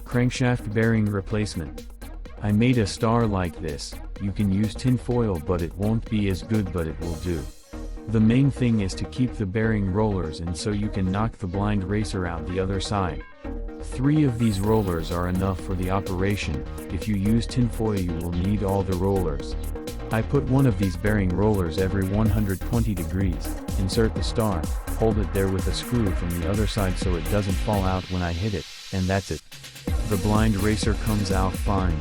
Crankshaft bearing replacement. I made a star like this. You can use tin foil, but it won't be as good, but it will do. The main thing is to keep the bearing rollers in so you can knock the blind racer out the other side. 3 of these rollers are enough for the operation. If you use tin foil you will need all the rollers. I put one of these bearing rollers every 120 degrees, insert the star, hold it there with a screw from the other side so it doesn't fall out when I hit it, and that's it. The blind racer comes out fine.